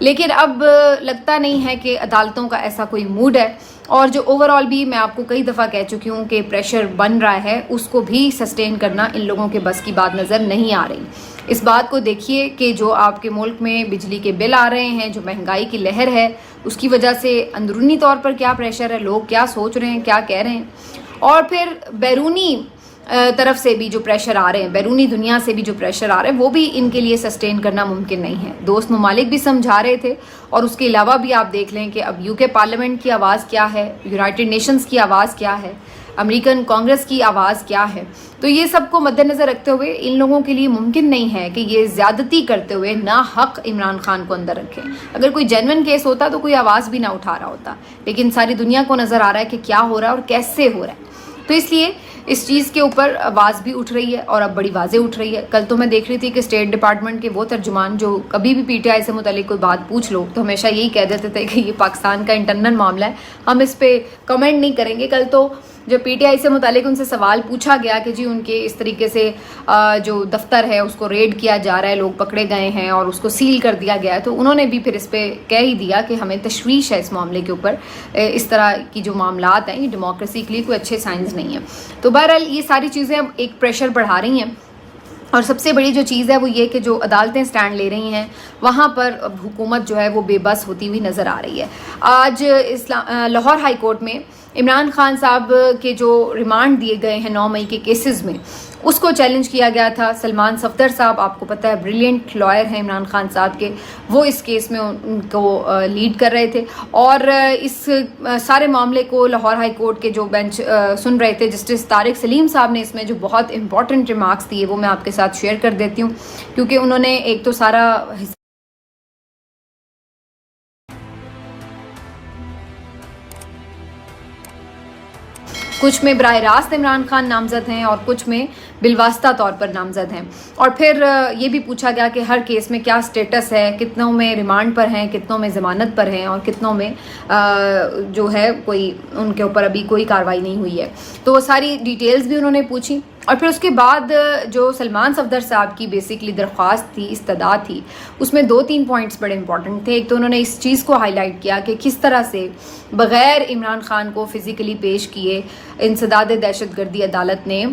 لیکن اب لگتا نہیں ہے کہ عدالتوں کا ایسا کوئی موڈ ہے، اور جو اوور آل بھی میں آپ کو کئی دفعہ کہہ چکی ہوں کہ پریشر بن رہا ہے، اس کو بھی سسٹین کرنا ان لوگوں کے بس کی بات نظر نہیں آ رہی۔ اس بات کو دیکھیے کہ جو آپ کے ملک میں بجلی کے بل آ رہے ہیں، جو مہنگائی کی لہر ہے، اس کی وجہ سے اندرونی طور پر کیا پریشر ہے، لوگ کیا سوچ رہے ہیں، کیا کہہ رہے ہیں، اور پھر بیرونی طرف سے بھی جو پریشر آ رہے ہیں، بیرونی دنیا سے بھی جو پریشر آ رہے ہیں، وہ بھی ان کے لیے سسٹین کرنا ممکن نہیں ہے۔ دوست ممالک بھی سمجھا رہے تھے، اور اس کے علاوہ بھی آپ دیکھ لیں کہ اب UK پارلیمنٹ کی آواز کیا ہے، یونائٹڈ نیشنز کی آواز کیا ہے، امریکن کانگریس کی آواز کیا ہے۔ تو یہ سب کو مد نظر رکھتے ہوئے ان لوگوں کے لیے ممکن نہیں ہے کہ یہ زیادتی کرتے ہوئے ناحق عمران خان کو اندر رکھیں۔ اگر کوئی جینون کیس ہوتا تو کوئی آواز بھی نہ اٹھا رہا ہوتا، لیکن ساری دنیا کو نظر آ رہا ہے کہ کیا ہو رہا ہے اور کیسے ہو رہا ہے۔ تو اس لیے اس چیز کے اوپر آواز بھی اٹھ رہی ہے، اور اب بڑی واضح اٹھ رہی ہے۔ کل تو میں دیکھ رہی تھی کہ اسٹیٹ ڈپارٹمنٹ کے وہ ترجمان جو کبھی بھی PTI سے متعلق کوئی بات پوچھ لو تو ہمیشہ یہی کہہ دیتے تھے کہ یہ پاکستان کا انٹرنل معاملہ ہے، ہم اس پہ کمنٹ نہیں کریں گے۔ کل تو جب PTI سے متعلق ان سے سوال پوچھا گیا کہ جی ان کے اس طریقے سے جو دفتر ہے اس کو ریڈ کیا جا رہا ہے، لوگ پکڑے گئے ہیں اور اس کو سیل کر دیا گیا ہے، تو انہوں نے بھی پھر اس پہ کہہ ہی دیا کہ ہمیں تشویش ہے اس معاملے کے اوپر، اس طرح کی جو معاملات ہیں یہ ڈیموکریسی کے لیے کوئی اچھے سائنس نہیں ہیں۔ تو بہرحال یہ ساری چیزیں اب ایک پریشر بڑھا رہی ہیں، اور سب سے بڑی جو چیز ہے وہ یہ کہ جو عدالتیں سٹینڈ لے رہی ہیں وہاں پر اب حکومت جو ہے وہ بے بس ہوتی ہوئی نظر آ رہی ہے۔ آج لاہور ہائی کورٹ میں عمران خان صاحب کے جو ریمانڈ دیے گئے ہیں 9 مئی کے کیسز میں، اس کو چیلنج کیا گیا تھا۔ سلمان صفدر صاحب آپ کو پتہ ہے بریلینٹ لائر ہیں عمران خان صاحب کے، وہ اس کیس میں ان کو لیڈ کر رہے تھے، اور اس سارے معاملے کو لاہور ہائی کورٹ کے جو بینچ سن رہے تھے، جسٹس طارق سلیم صاحب نے اس میں جو بہت امپورٹنٹ ریمارکس دیے وہ میں آپ کے ساتھ شیئر کر دیتی ہوں، کیونکہ انہوں نے ایک تو سارا کچھ میں براہ راست عمران خان نامزد ہیں اور کچھ میں بالواسطہ طور پر نامزد ہیں، اور پھر یہ بھی پوچھا گیا کہ ہر کیس میں کیا سٹیٹس ہے، کتنوں میں ریمانڈ پر ہیں، کتنوں میں ضمانت پر ہیں، اور کتنوں میں جو ہے کوئی ان کے اوپر ابھی کوئی کارروائی نہیں ہوئی ہے۔ تو وہ ساری ڈیٹیلز بھی انہوں نے پوچھی، اور پھر اس کے بعد جو سلمان صفدر صاحب کی بیسکلی درخواست تھی، استدعا تھی، اس میں 2-3 پوائنٹس بڑے امپورٹنٹ تھے۔ ایک تو انہوں نے اس چیز کو ہائی لائٹ کیا کہ کس طرح سے بغیر عمران خان کو فزیکلی پیش کیے انسداد دہشت گردی عدالت نے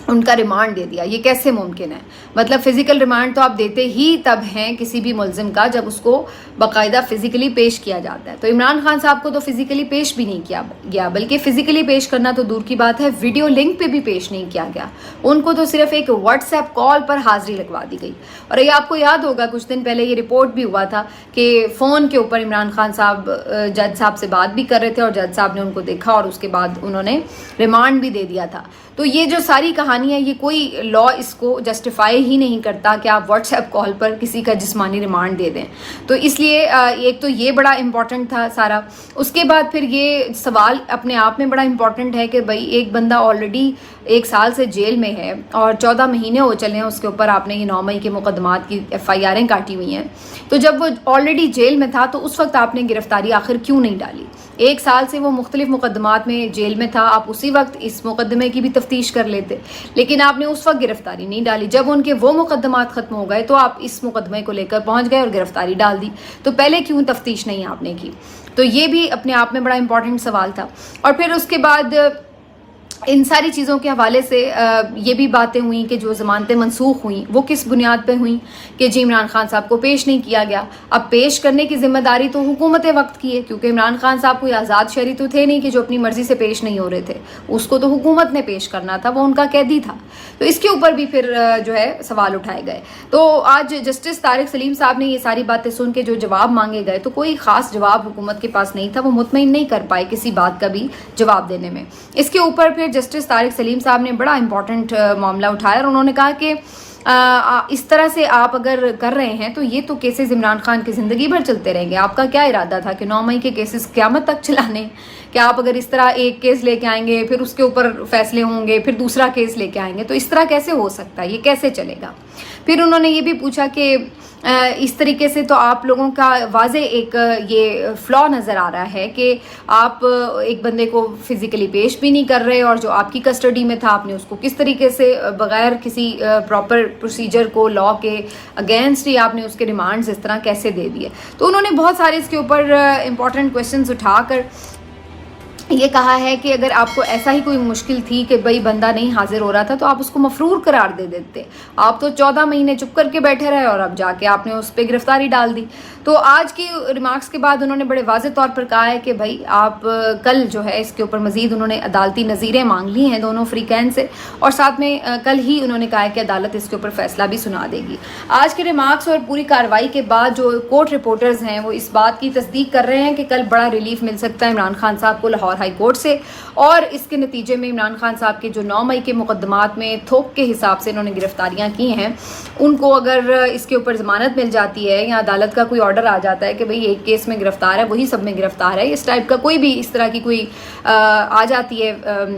ان کا ریمانڈ دے دیا، یہ کیسے ممکن ہے؟ مطلب فزیکل ریمانڈ تو آپ دیتے ہی تب ہیں کسی بھی ملزم کا جب اس کو باقاعدہ فزیکلی پیش کیا جاتا ہے۔ تو عمران خان صاحب کو تو فزیکلی پیش بھی نہیں کیا گیا، بلکہ فزیکلی پیش کرنا تو دور کی بات ہے، ویڈیو لنک پہ بھی پیش نہیں کیا گیا، ان کو تو صرف ایک واٹس ایپ کال پر حاضری لگوا دی گئی۔ اور یہ آپ کو یاد ہوگا کچھ دن پہلے یہ رپورٹ بھی ہوا تھا کہ فون کے اوپر عمران خان صاحب جج صاحب سے بات بھی کر رہے تھے، اور جج صاحب نے ان کو دیکھا اور اس کے بعد انہوں نے ریمانڈ بھی دے دیا تھا۔ تو یہ جو ساری کہانی ہے یہ کوئی لا اس کو جسٹیفائی ہی نہیں کرتا کہ آپ واٹس ایپ کال پر کسی کا جسمانی ریمانڈ دے دیں۔ تو اس لیے ایک تو یہ بڑا امپورٹنٹ تھا سارا۔ اس کے بعد پھر یہ سوال اپنے آپ میں بڑا امپورٹنٹ ہے کہ بھائی ایک بندہ آلریڈی 1 سال سے جیل میں ہے اور 14 مہینے ہو چلے ہیں اس کے اوپر آپ نے یہ 9 مئی کے مقدمات کی FIRیں کاٹی ہوئی ہیں، تو جب وہ آلریڈی جیل میں تھا تو اس وقت آپ نے گرفتاری آخر کیوں نہیں ڈالی؟ 1 سال سے وہ مختلف مقدمات میں جیل میں تھا، آپ اسی وقت اس مقدمے کی بھی تفتیش کر لیتے، لیکن آپ نے اس وقت گرفتاری نہیں ڈالی۔ جب ان کے وہ مقدمات ختم ہو گئے تو آپ اس مقدمے کو لے کر پہنچ گئے اور گرفتاری ڈال دی، تو پہلے کیوں تفتیش نہیں آپ نے کی؟ تو یہ بھی اپنے آپ میں بڑا امپورٹنٹ سوال تھا۔ اور پھر اس کے بعد ان ساری چیزوں کے حوالے سے یہ بھی باتیں ہوئیں کہ جو ضمانتیں منسوخ ہوئیں وہ کس بنیاد پہ ہوئیں کہ جی عمران خان صاحب کو پیش نہیں کیا گیا۔ اب پیش کرنے کی ذمہ داری تو حکومت وقت کی ہے، کیونکہ عمران خان صاحب کوئی آزاد شہری تو تھے نہیں کہ جو اپنی مرضی سے پیش نہیں ہو رہے تھے، اس کو تو حکومت نے پیش کرنا تھا، وہ ان کا قیدی تھا۔ تو اس کے اوپر بھی پھر جو ہے سوال اٹھائے گئے۔ تو آج جسٹس طارق سلیم صاحب نے یہ ساری باتیں سن کے جو جواب مانگے گئے تو کوئی خاص جواب حکومت کے پاس نہیں تھا، وہ مطمئن نہیں کر پائے کسی بات کا بھی جواب دینے میں۔ اس کے اوپر پھر جسٹس طارق سلیم صاحب نے بڑا امپورٹنٹ معاملہ اٹھایا، اور انہوں نے کہا کہ اس طرح سے آپ اگر کر رہے ہیں تو یہ تو کیسز عمران خان کی زندگی بھر چلتے رہیں گے۔ آپ کا کیا ارادہ تھا کہ 9 مئی کے کیسز قیامت تک چلانے؟ کہ آپ اگر اس طرح ایک کیس لے کے آئیں گے پھر اس کے اوپر فیصلے ہوں گے، پھر دوسرا کیس لے کے آئیں گے، تو اس طرح کیسے ہو سکتا ہے؟ یہ کیسے چلے گا؟ پھر انہوں نے یہ بھی پوچھا کہ اس طریقے سے تو آپ لوگوں کا واضح ایک یہ فلا نظر آ رہا ہے کہ آپ ایک بندے کو فزیکلی پیش بھی نہیں کر رہے، اور جو آپ کی کسٹڈی میں تھا آپ نے اس کو کس طریقے سے بغیر کسی پراپر پروسیجر کو لا کے اگینسٹ ہی آپ نے اس کے ریمانڈز اس طرح کیسے دے دیے. تو انہوں نے بہت سارے اس کے اوپر امپورٹنٹ کویشچنز اٹھا کر یہ کہا ہے کہ اگر آپ کو ایسا ہی کوئی مشکل تھی کہ بھائی بندہ نہیں حاضر ہو رہا تھا تو آپ اس کو مفرور قرار دے دیتے. آپ تو 14 مہینے چپ کر کے بیٹھے رہے اور اب جا کے آپ نے اس پہ گرفتاری ڈال دی. تو آج کی ریمارکس کے بعد انہوں نے بڑے واضح طور پر کہا ہے کہ بھائی آپ کل جو ہے اس کے اوپر مزید انہوں نے عدالتی نظیریں مانگ لی ہیں دونوں فریقین سے، اور ساتھ میں کل ہی انہوں نے کہا ہے کہ عدالت اس کے اوپر فیصلہ بھی سنا دے گی. آج کے ریمارکس اور پوری کارروائی کے بعد جو کورٹ رپورٹرز ہیں وہ اس بات کی تصدیق کر رہے ہیں کہ کل بڑا ریلیف مل سکتا ہے عمران خان صاحب کو لاہور ہائی کورٹ سے، اور اس کے نتیجے میں عمران خان صاحب کے جو 9 مئی کے مقدمات میں تھوک کے حساب سے انہوں نے گرفتاریاں کی ہیں ان کو اگر اس کے اوپر ضمانت مل جاتی ہے یا عدالت کا کوئی آرڈر آ جاتا ہے کہ بھئی ایک کیس میں گرفتار ہے وہی سب میں گرفتار ہے، اس ٹائپ کا کوئی بھی اس طرح کی کوئی آ جاتی ہے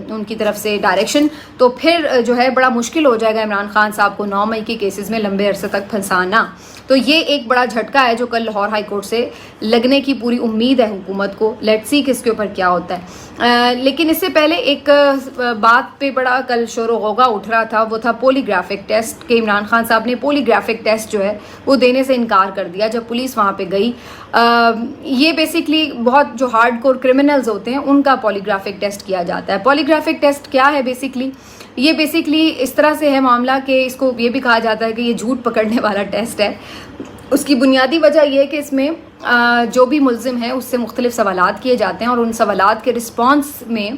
ان کی طرف سے ڈائریکشن، تو پھر جو ہے بڑا مشکل ہو جائے گا عمران خان صاحب کو 9 مئی کے کیسز میں لمبے عرصے تک پھنسانا. تو یہ ایک بڑا جھٹکا ہے جو کل لاہور ہائی کورٹ سے لگنے کی پوری امید ہے حکومت کو. لیٹس سی کہ اس کے اوپر کیا ہوتا ہے. لیکن اس سے پہلے ایک بات پہ بڑا کل شور و غوغا اٹھ رہا تھا، وہ تھا پولی گرافک ٹیسٹ، کہ عمران خان صاحب نے پولی گرافک ٹیسٹ جو ہے وہ دینے سے انکار کر دیا جب پولیس وہاں پہ گئی. یہ بیسکلی بہت جو ہارڈ کور کرمنلز ہوتے ہیں ان کا پولی گرافک ٹیسٹ کیا جاتا ہے. پولی گرافک ٹیسٹ کیا ہے یہ بیسکلی اس طرح سے ہے معاملہ کہ اس کو یہ بھی کہا جاتا ہے کہ یہ جھوٹ پکڑنے والا ٹیسٹ ہے. اس کی بنیادی وجہ یہ ہے کہ اس میں جو بھی ملزم ہے اس سے مختلف سوالات کیے جاتے ہیں، اور ان سوالات کے رسپانس میں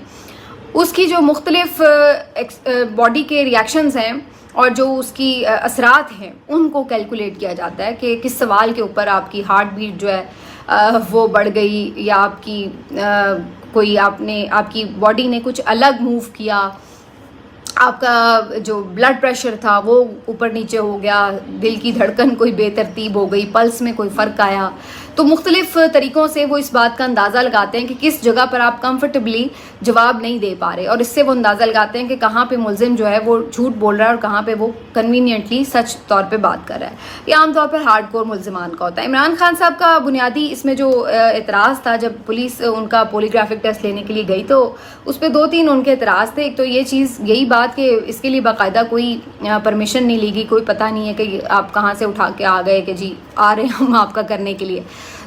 اس کی جو مختلف باڈی کے ریاکشنز ہیں اور جو اس کی اثرات ہیں ان کو کیلکولیٹ کیا جاتا ہے کہ کس سوال کے اوپر آپ کی ہارٹ بیٹ جو ہے وہ بڑھ گئی، یا آپ کی کوئی آپ کی باڈی نے کچھ الگ موو کیا، آپ کا جو بلڈ پریشر تھا وہ اوپر نیچے ہو گیا، دل کی دھڑکن کوئی بے ترتیب ہو گئی، پلس میں کوئی فرق آیا. تو مختلف طریقوں سے وہ اس بات کا اندازہ لگاتے ہیں کہ کس جگہ پر آپ کمفرٹیبلی جواب نہیں دے پا رہے، اور اس سے وہ اندازہ لگاتے ہیں کہ کہاں پہ ملزم جو ہے وہ جھوٹ بول رہا ہے اور کہاں پہ وہ کنوینئنٹلی سچ طور پہ بات کر رہا ہے. یہ عام طور پر ہارڈ کور ملزمان کا ہوتا ہے. عمران خان صاحب کا بنیادی اس میں جو اعتراض تھا جب پولیس ان کا پولی گرافک ٹیسٹ لینے کے لیے گئی تو اس پہ 2-3 ان کے اعتراض تھے. ایک تو یہ چیز یہی بات کہ اس کے لیے باقاعدہ کوئی پرمیشن نہیں لی گئی، کوئی پتہ نہیں ہے کہ آپ کہاں سے اٹھا کے آ گئے کہ جی آ رہے ہیں ہم آپ کا کرنے کے لیے.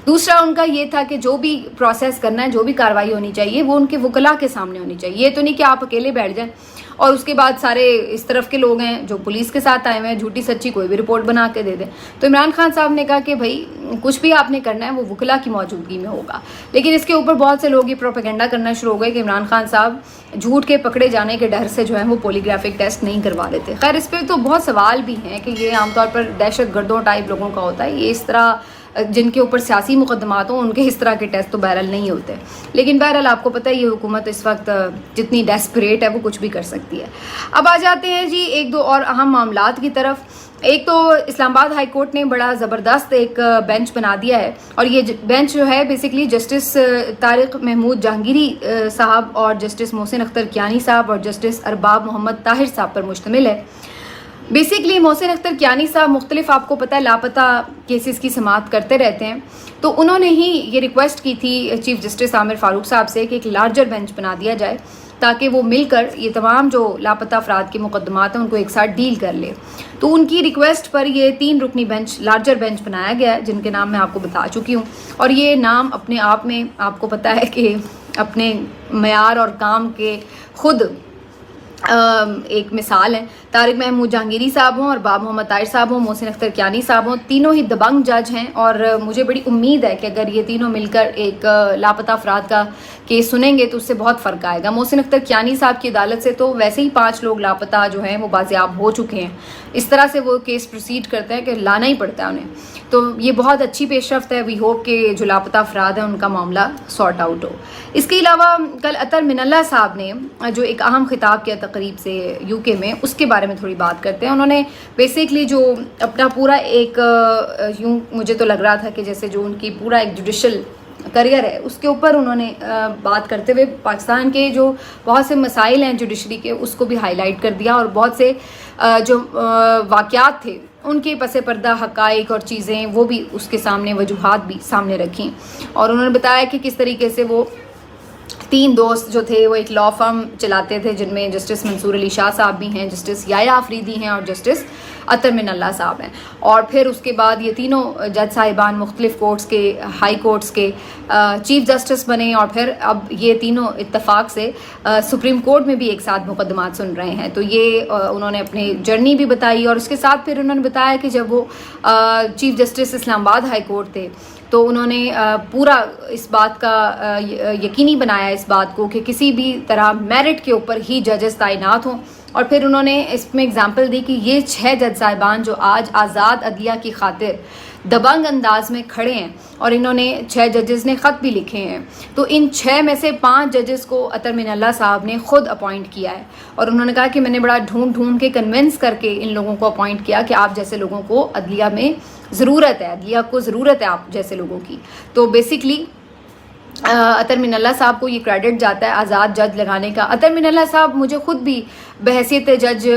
دوسرا ان کا یہ تھا کہ جو بھی پروسیس کرنا ہے، جو بھی کارروائی ہونی چاہیے وہ ان کے وکلاء کے سامنے ہونی چاہیے. یہ تو نہیں کہ آپ اکیلے بیٹھ جائیں اور اس کے بعد سارے اس طرف کے لوگ ہیں جو پولیس کے ساتھ آئے ہوئے ہیں جھوٹی سچی کوئی بھی رپورٹ بنا کے دے دیں. تو عمران خان صاحب نے کہا کہ بھائی کچھ بھی آپ نے کرنا ہے وہ وکلاء کی موجودگی میں ہوگا. لیکن اس کے اوپر بہت سے لوگ یہ پروپیگنڈا کرنا شروع ہو گئے کہ عمران خان صاحب جھوٹ کے پکڑے جانے کے ڈر سے جو ہے وہ پولی گرافک ٹیسٹ نہیں کروا دیتے. خیر اس پہ تو بہت سوال بھی ہیں کہ یہ عام طور پر دہشت گردوں ٹائپ لوگوں کا ہوتا ہے، یہ اس طرح جن کے اوپر سیاسی مقدمات ہوں ان کے اس طرح کے ٹیسٹ تو بہرحال نہیں ہوتے. لیکن بہرحال آپ کو پتہ ہے یہ حکومت اس وقت جتنی ڈیسپریٹ ہے وہ کچھ بھی کر سکتی ہے. اب آ جاتے ہیں جی 1-2 اور اہم معاملات کی طرف. ایک تو اسلام آباد ہائی کورٹ نے بڑا زبردست ایک بینچ بنا دیا ہے، اور یہ بینچ جو ہے بیسکلی جسٹس طارق محمود جہانگیری صاحب اور جسٹس محسن اختر کیانی صاحب اور جسٹس ارباب محمد طاہر صاحب پر مشتمل ہے. بیسکلی محسن اختر کیانی صاحب مختلف آپ کو پتہ ہے لاپتہ کیسز کی سماعت کرتے رہتے ہیں، تو انہوں نے ہی یہ ریکویسٹ کی تھی چیف جسٹس عامر فاروق صاحب سے کہ ایک لارجر بینچ بنا دیا جائے تاکہ وہ مل کر یہ تمام جو لاپتہ افراد کے مقدمات ہیں ان کو ایک ساتھ ڈیل کر لے. تو ان کی ریکویسٹ پر یہ 3 رکنی بینچ لارجر بینچ بنایا گیا ہے جن کے نام میں آپ کو بتا چکی ہوں، اور یہ نام اپنے آپ میں آپ کو پتہ ہے کہ اپنے معیار اور کام کے خود ایک مثال ہے. طارق محمود جہانگیری صاحب ہوں اور باب محمد طاہر صاحب ہوں، محسن اختر کیانی صاحب ہوں، تینوں ہی دبنگ جج ہیں، اور مجھے بڑی امید ہے کہ اگر یہ تینوں مل کر ایک لاپتہ افراد کا کیس سنیں گے تو اس سے بہت فرق آئے گا. محسن اختر کیانی صاحب کی عدالت سے تو ویسے ہی 5 لوگ لاپتہ جو ہیں وہ بازیاب ہو چکے ہیں. اس طرح سے وہ کیس پروسیڈ کرتے ہیں کہ لانا ہی پڑتا ہے انہیں. تو یہ بہت اچھی پیش رفت ہے. وی ہوپ کہ جو لاپتہ افراد ہیں ان کا معاملہ سارٹ آؤٹ ہو. اس کے علاوہ کل اطہر من اللہ صاحب نے جو ایک اہم خطاب کیا تقریب سے UK میں، اس کے بارے میں تھوڑی بات کرتے ہیں. انہوں نے بیسکلی جو اپنا پورا ایک یوں مجھے تو لگ رہا تھا کہ جیسے جو ان کی پورا ایک جوڈیشل کریئر ہے اس کے اوپر انہوں نے بات کرتے ہوئے پاکستان کے جو بہت سے مسائل ہیں جوڈیشری کے اس کو بھی ہائی لائٹ کر دیا، اور بہت سے جو واقعات تھے ان کے پس پردہ حقائق اور چیزیں وہ بھی اس کے سامنے، وجوہات بھی سامنے رکھیں، اور انہوں نے بتایا کہ کس طریقے سے وہ 3 دوست جو تھے وہ ایک لا فرم چلاتے تھے، جن میں جسٹس منصور علی شاہ صاحب بھی ہیں، جسٹس یحییٰ آفریدی ہیں اور جسٹس اطہر من اللہ صاحب ہیں، اور پھر اس کے بعد یہ تینوں جج صاحبان مختلف کورٹس کے، ہائی کورٹس کے چیف جسٹس بنے، اور پھر اب یہ تینوں اتفاق سے سپریم کورٹ میں بھی ایک ساتھ مقدمات سن رہے ہیں۔ تو یہ انہوں نے اپنی جرنی بھی بتائی، اور اس کے ساتھ پھر انہوں نے بتایا کہ جب وہ چیف جسٹس اسلام آباد ہائی کورٹ تھے تو انہوں نے پورا اس بات کا یقینی بنایا اس بات کو کہ کسی بھی طرح میرٹ کے اوپر ہی ججز تعینات ہوں، اور پھر انہوں نے اس میں اگزامپل دی کہ یہ 6 جج صاحبان جو آج آزاد عدلیہ کی خاطر دبنگ انداز میں کھڑے ہیں، اور انہوں نے 6 ججز نے خط بھی لکھے ہیں، تو ان 6 میں سے 5 ججز کو اطہر من اللہ صاحب نے خود اپوائنٹ کیا ہے، اور انہوں نے کہا کہ میں نے بڑا ڈھونڈ کے کنونس کر کے ان لوگوں کو اپوائنٹ کیا کہ آپ جیسے لوگوں کو عدلیہ میں ضرورت ہے، عدلیہ کو ضرورت ہے آپ جیسے لوگوں کی۔ تو بیسکلی اطہر من اللہ صاحب کو یہ کریڈٹ جاتا ہے آزاد جج لگانے کا۔ اطہر من اللہ صاحب مجھے خود بھی بحیثیت جج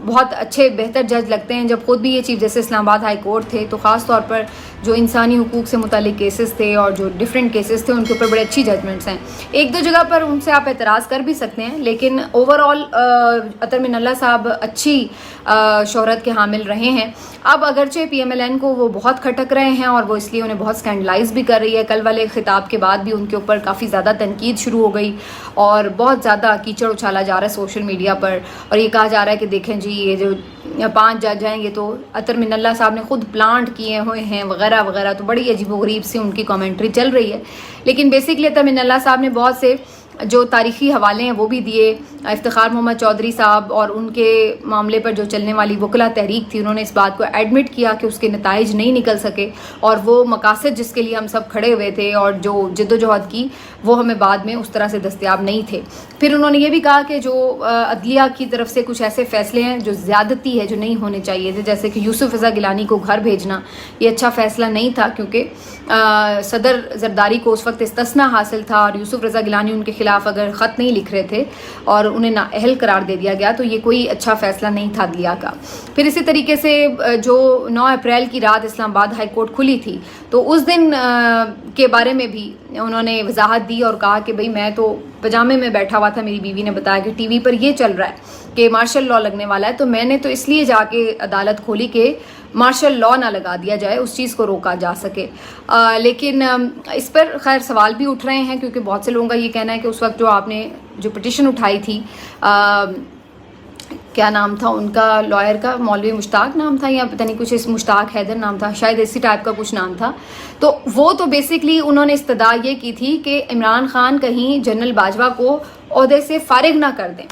بہت اچھے بہتر جج لگتے ہیں۔ جب خود بھی یہ چیف جسٹس اسلام آباد ہائی کورٹ تھے تو خاص طور پر جو انسانی حقوق سے متعلق کیسز تھے اور جو ڈفرینٹ کیسز تھے ان کے اوپر بڑے اچھی ججمنٹس ہیں۔ ایک دو جگہ پر ان سے آپ اعتراض کر بھی سکتے ہیں، لیکن اوور آل اطہر من اللہ صاحب اچھی شہرت کے حامل رہے ہیں۔ اب اگرچہ پی ایم ایل این کو وہ بہت کھٹک رہے ہیں اور وہ اس لیے انہیں بہت اسکینڈلائز بھی کر رہی ہے۔ کل والے خطاب کے بعد بھی ان کے اوپر کافی زیادہ تنقید شروع ہو گئی اور بہت زیادہ کیچڑ اچھالا جا رہا ہے سوشل میڈیا پر، اور یہ کہا جا رہا ہے کہ دیکھیں جی یہ جو 5 جج ہیں یہ تو اطہر من اللہ صاحب نے خود پلانٹ کیے ہوئے ہیں وغیرہ وغیرہ، تو بڑی عجیب و غریب سی ان کی کامنٹری چل رہی ہے۔ لیکن بیسکلی اطہر من اللہ صاحب نے بہت سے جو تاریخی حوالے ہیں وہ بھی دیے۔ افتخار محمد چودھری صاحب اور ان کے معاملے پر جو چلنے والی وکلا تحریک تھی، انہوں نے اس بات کو ایڈمٹ کیا کہ اس کے نتائج نہیں نکل سکے، اور وہ مقاصد جس کے لیے ہم سب کھڑے ہوئے تھے اور جو جد و جہد کی وہ ہمیں بعد میں اس طرح سے دستیاب نہیں تھے۔ پھر انہوں نے یہ بھی کہا کہ جو عدلیہ کی طرف سے کچھ ایسے فیصلے ہیں جو زیادتی ہے، جو نہیں ہونے چاہیے تھے، جیسے کہ یوسف رضا گیلانی کو گھر بھیجنا، یہ اچھا فیصلہ نہیں تھا کیونکہ صدر زرداری کو اس وقت استثناء حاصل تھا، اور یوسف رضا گیلانی ان کے خلاف اگر خط نہیں لکھ رہے تھے اور انہیں نااہل قرار دے دیا گیا تو یہ کوئی اچھا فیصلہ نہیں تھا عدلیہ کا۔ پھر اسی طریقے سے جو 9 اپریل کی رات اسلام آباد ہائی کورٹ کھلی تھی تو اس دن کے بارے میں بھی انہوں نے وضاحت دی اور کہا کہ بھئی میں تو پجامے میں بیٹھا ہوا تھا، میری بیوی نے بتایا کہ ٹی وی پر یہ چل رہا ہے کہ مارشل لاء لگنے والا ہے، تو میں نے تو اس لیے جا کے عدالت کھولی کہ مارشل لاء نہ لگا دیا جائے، اس چیز کو روکا جا سکے۔ لیکن اس پر خیر سوال بھی اٹھ رہے ہیں کیونکہ بہت سے لوگوں کا یہ کہنا ہے کہ اس وقت جو آپ نے جو پٹیشن اٹھائی تھی، کیا نام تھا ان کا لائر کا، مولوی مشتاق نام تھا یا پتہ نہیں کچھ اس مشتاق حیدر نام تھا، شاید اسی ٹائپ کا کچھ نام تھا، تو وہ تو بیسکلی انہوں نے استدعا یہ کی تھی کہ عمران خان کہیں جنرل باجوہ کو عہدے سے فارغ نہ کر دیں،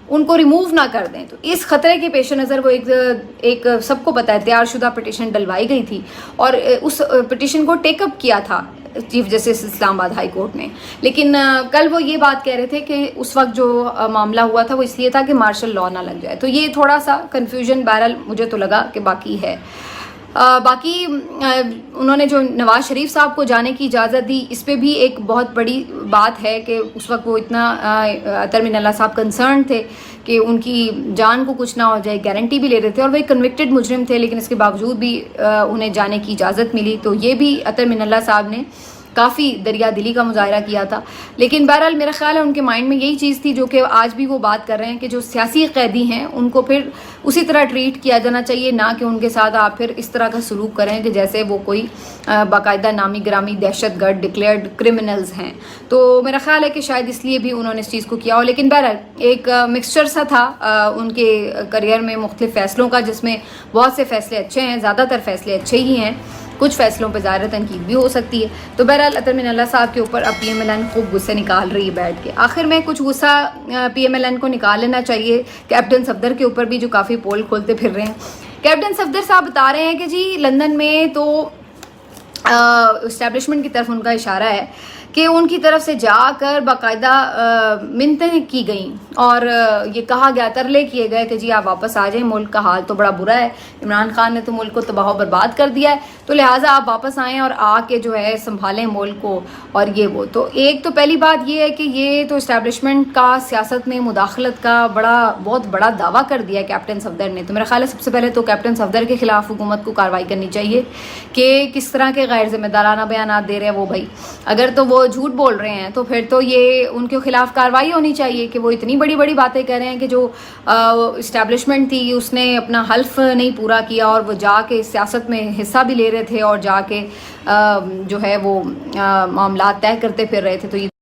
ان کو ریموو نہ کر دیں۔ تو اس خطرے کے پیش نظر وہ ایک سب کو پتہ ہے تیار شدہ پٹیشن ڈلوائی گئی تھی، اور اس پٹیشن کو ٹیک اپ کیا تھا چیف جسٹس اسلام آباد ہائی کورٹ نے۔ لیکن کل وہ یہ بات کہہ رہے تھے کہ اس وقت جو معاملہ ہوا تھا وہ اس لیے تھا کہ مارشل لاء نہ لگ جائے، تو یہ تھوڑا سا کنفیوژن بہرحال مجھے تو لگا کہ باقی ہے۔ باقی انہوں نے جو نواز شریف صاحب کو جانے کی اجازت دی، اس پہ بھی ایک بہت بڑی بات ہے کہ اس وقت وہ اتنا اطہر من اللہ صاحب کنسرن تھے کہ ان کی جان کو کچھ نہ ہو جائے، گارنٹی بھی لے رہے تھے، اور وہ ایک کنوکٹڈ مجرم تھے لیکن اس کے باوجود بھی انہیں جانے کی اجازت ملی، تو یہ بھی اطہر من اللہ صاحب نے کافی دریا دلی کا مظاہرہ کیا تھا۔ لیکن بہرحال میرا خیال ہے ان کے مائنڈ میں یہی چیز تھی جو کہ آج بھی وہ بات کر رہے ہیں کہ جو سیاسی قیدی ہیں ان کو پھر اسی طرح ٹریٹ کیا جانا چاہیے، نہ کہ ان کے ساتھ آپ پھر اس طرح کا سلوک کریں کہ جیسے وہ کوئی باقاعدہ نامی گرامی دہشت گرد ڈکلیئرڈ کرمنلز ہیں۔ تو میرا خیال ہے کہ شاید اس لیے بھی انہوں نے اس چیز کو کیا ہو، لیکن بہرحال ایک مکسچر سا تھا ان کے کریئر میں مختلف فیصلوں کا، جس میں بہت سے فیصلے اچھے ہیں، زیادہ تر فیصلے اچھے ہی ہیں، کچھ فیصلوں پہ ظاہر تنقید بھی ہو سکتی ہے۔ تو بہرحال اطہر من اللہ صاحب کے اوپر اب پی ایم ایل این خوب غصے نکال رہی ہے بیٹھ کے۔ آخر میں کچھ غصہ پی ایم ایل این کو نکال لینا چاہیے کیپٹن صفدر کے اوپر بھی، جو کافی پول کھولتے پھر رہے ہیں۔ کیپٹن صفدر صاحب بتا رہے ہیں کہ جی لندن میں تو اسٹیبلشمنٹ کی طرف ان کا اشارہ ہے کہ ان کی طرف سے جا کر باقاعدہ منتیں کی گئیں اور یہ کہا گیا، ترلے کیے گئے کہ جی آپ واپس آ جائیں، ملک کا حال تو بڑا برا ہے، عمران خان نے تو ملک کو تباہ و برباد کر دیا ہے، تو لہٰذا آپ واپس آئیں اور آ کے جو ہے سنبھالیں ملک کو اور یہ وہ۔ تو ایک تو پہلی بات یہ ہے کہ یہ تو اسٹیبلشمنٹ کا سیاست میں مداخلت کا بہت بڑا دعویٰ کر دیا کیپٹن صفدر نے۔ تو میرا خیال ہے سب سے پہلے تو کیپٹن صفدر کے خلاف حکومت کو کارروائی کرنی چاہیے کہ کس طرح کے غیر ذمہ دارانہ بیانات دے رہے ہیں وہ بھائی، اگر تو وہ جھوٹ بول رہے ہیں تو پھر تو یہ ان کے خلاف کارروائی ہونی چاہیے کہ وہ اتنی بڑی بڑی باتیں کہہ رہے ہیں کہ جو اسٹیبلشمنٹ تھی اس نے اپنا حلف نہیں پورا کیا اور وہ جا کے سیاست میں حصہ بھی لے رہے تھے اور جا کے جو ہے وہ معاملات طے کرتے پھر رہے تھے۔ تو یہ